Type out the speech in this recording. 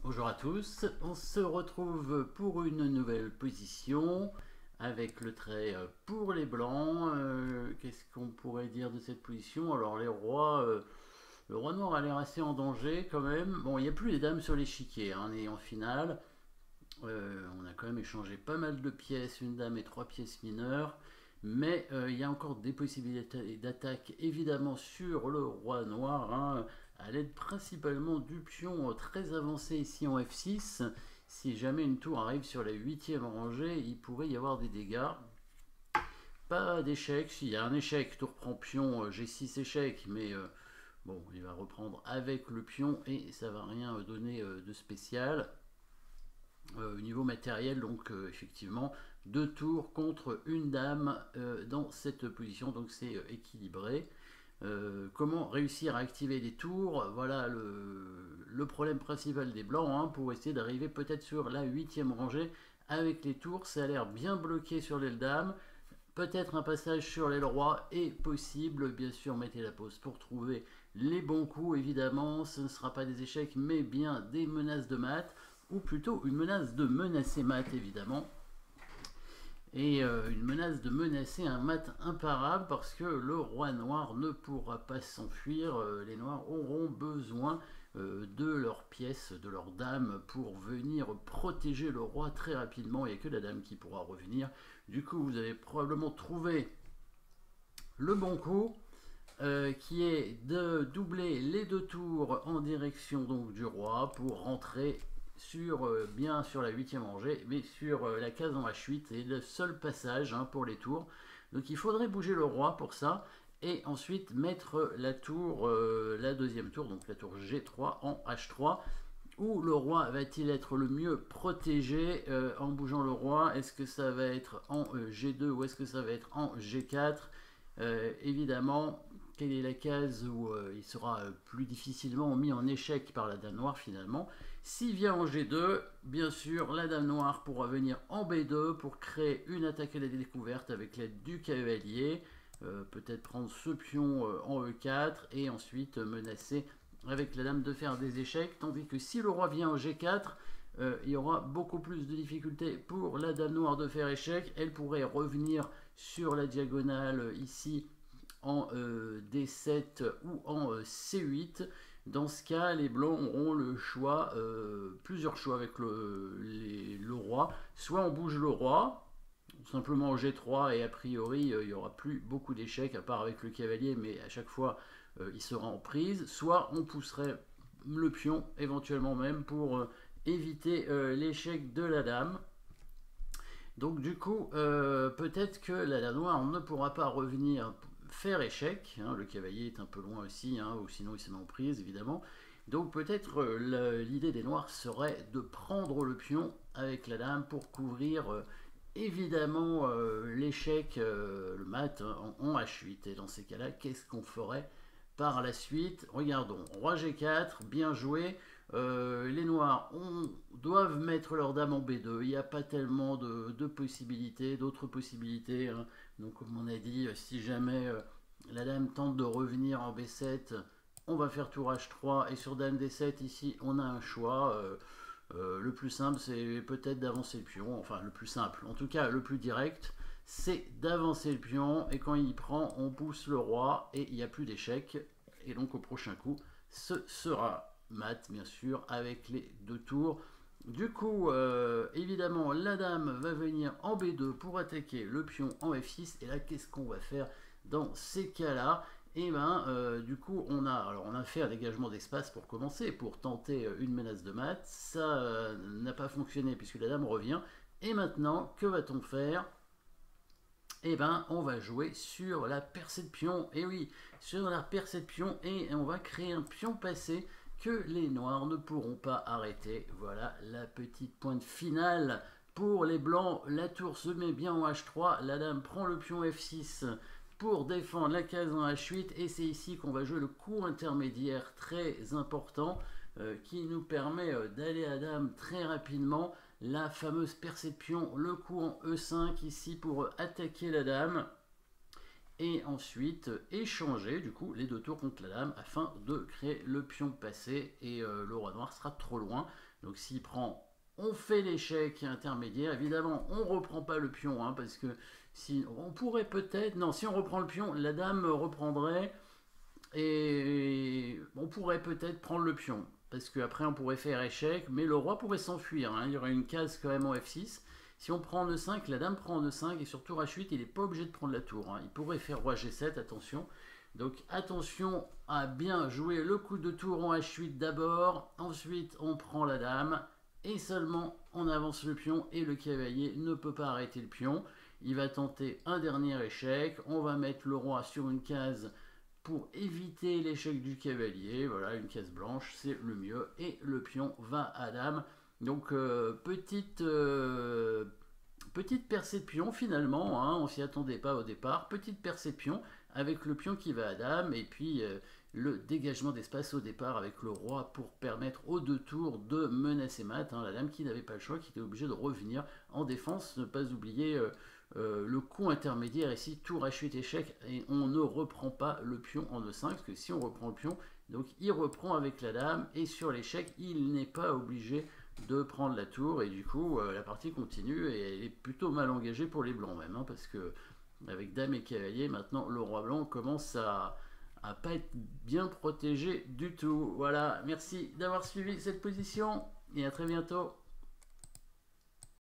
Bonjour à tous, on se retrouve pour une nouvelle position avec le trait pour les blancs. Qu'est-ce qu'on pourrait dire de cette position? Alors les rois, le roi noir a l'air assez en danger quand même. Bon, il n'y a plus les dames sur l'échiquier, hein, et en finale, on a quand même échangé pas mal de pièces, une dame et trois pièces mineures. Mais il y a encore des possibilités d'attaque évidemment sur le roi noir, hein, à l'aide principalement du pion très avancé ici en F6. Si jamais une tour arrive sur la 8e rangée, il pourrait y avoir des dégâts. Pas d'échec, s'il y a un échec, tour prend pion, G6 échec, mais bon, il va reprendre avec le pion et ça va rien donner de spécial. Au niveau matériel, donc effectivement, deux tours contre une dame dans cette position, donc c'est équilibré. Comment réussir à activer des tours? Voilà le problème principal des blancs, hein, pour essayer d'arriver peut-être sur la 8e rangée avec les tours. Ça a l'air bien bloqué sur l'aile dame. Peut-être un passage sur l'aile roi est possible. Bien sûr, mettez la pause pour trouver les bons coups. Évidemment, ce ne sera pas des échecs, mais bien des menaces de mat, ou plutôt une menace de menacer mat, évidemment. Et une menace de menacer un mat imparable parce que le roi noir ne pourra pas s'enfuir. Les noirs auront besoin de leurs pièces, de leurs dames pour venir protéger le roi très rapidement. Il n'y a que la dame qui pourra revenir. Du coup, vous avez probablement trouvé le bon coup, qui est de doubler les deux tours en direction donc du roi pour rentrer sur, bien sur la 8e rangée, mais sur la case en H8, et le seul passage, hein, pour les tours. Donc il faudrait bouger le roi pour ça, et ensuite mettre la tour, la deuxième tour, donc la tour G3 en H3. Où le roi va-t-il être le mieux protégé en bougeant le roi? Est-ce que ça va être en G2 ou est-ce que ça va être en G4? Évidemment, quelle est la case où il sera plus difficilement mis en échec par la dame noire finalement? S'il vient en G2, bien sûr, la dame noire pourra venir en B2 pour créer une attaque à la découverte avec l'aide du cavalier. Peut-être prendre ce pion en E4 et ensuite menacer avec la dame de faire des échecs. Tandis que si le roi vient en G4, il y aura beaucoup plus de difficultés pour la dame noire de faire échec. Elle pourrait revenir sur la diagonale ici en D7 ou en C8. Dans ce cas, les blancs auront le choix, plusieurs choix avec le roi. Soit on bouge le roi, simplement en G3, et a priori il n'y aura plus beaucoup d'échecs, à part avec le cavalier, mais à chaque fois il sera en prise. Soit on pousserait le pion, éventuellement même, pour éviter l'échec de la dame. Donc du coup, peut-être que la dame noire ne pourra pas revenir faire échec, hein, le cavalier est un peu loin aussi, hein, ou sinon il se met en prise évidemment. Donc peut-être l'idée des noirs serait de prendre le pion avec la dame pour couvrir évidemment l'échec, le mat, en H8. Et dans ces cas-là, qu'est-ce qu'on ferait par la suite? Regardons, roi G4, bien joué. Les noirs doivent mettre leur dame en B2. Il n'y a pas tellement de possibilités, d'autres possibilités, hein. Donc comme on a dit, si jamais la dame tente de revenir en B7, on va faire tour H3. Et sur dame D7, ici, on a un choix. Le plus simple, c'est peut-être d'avancer le pion. Enfin, le plus simple, en tout cas le plus direct, c'est d'avancer le pion. Et quand il prend, on pousse le roi et il n'y a plus d'échec. Et donc au prochain coup, ce sera mat, bien sûr, avec les deux tours. Du coup, évidemment, la dame va venir en B2 pour attaquer le pion en F6. Et là, qu'est-ce qu'on va faire dans ces cas-là? Et ben, du coup, on a fait un dégagement d'espace pour commencer, pour tenter une menace de mat. Ça n'a pas fonctionné puisque la dame revient. Et maintenant, que va-t-on faire? Et ben, on va jouer sur la percée de pion. Et oui, sur la percée de pion, et on va créer un pion passé que les noirs ne pourront pas arrêter. Voilà la petite pointe finale pour les blancs. La tour se met bien en H3, la dame prend le pion F6 pour défendre la case en H8, et c'est ici qu'on va jouer le coup intermédiaire très important qui nous permet d'aller à dame très rapidement. La fameuse percée de pion, le coup en E5 ici pour attaquer la dame. et ensuite échanger du coup les 2 tours contre la dame afin de créer le pion passé, et le roi noir sera trop loin. Donc s'il prend, on fait l'échec intermédiaire. Évidemment, on reprend pas le pion, hein, parce que si on pourrait peut-être, non, si on reprend le pion, la dame reprendrait, et on pourrait peut-être prendre le pion, parce qu'après on pourrait faire échec, mais le roi pourrait s'enfuir, hein. Il y aurait une case quand même en F6. Si on prend en E5, la dame prend en E5, et sur tour H8, il n'est pas obligé de prendre la tour, hein. Il pourrait faire roi G7, attention. Donc attention à bien jouer le coup de tour en H8 d'abord, ensuite on prend la dame, et seulement on avance le pion, et le cavalier ne peut pas arrêter le pion. Il va tenter un dernier échec, on va mettre le roi sur une case pour éviter l'échec du cavalier. Voilà, une case blanche, c'est le mieux, et le pion va à dame. Donc petite percée de pion finalement, hein, on s'y attendait pas au départ. Petite percée de pion avec le pion qui va à dame, et puis le dégagement d'espace au départ avec le roi pour permettre aux 2 tours de menacer mat, hein, la dame qui n'avait pas le choix, qui était obligée de revenir en défense. Ne pas oublier le coup intermédiaire ici, tour H8 échec, et on ne reprend pas le pion en E5, parce que si on reprend le pion, donc il reprend avec la dame, et sur l'échec il n'est pas obligé de prendre la tour, et du coup la partie continue, et elle est plutôt mal engagée pour les blancs même, hein, parce que avec dame et cavalier, maintenant le roi blanc commence à pas être bien protégé du tout. Voilà, merci d'avoir suivi cette position, et à très bientôt.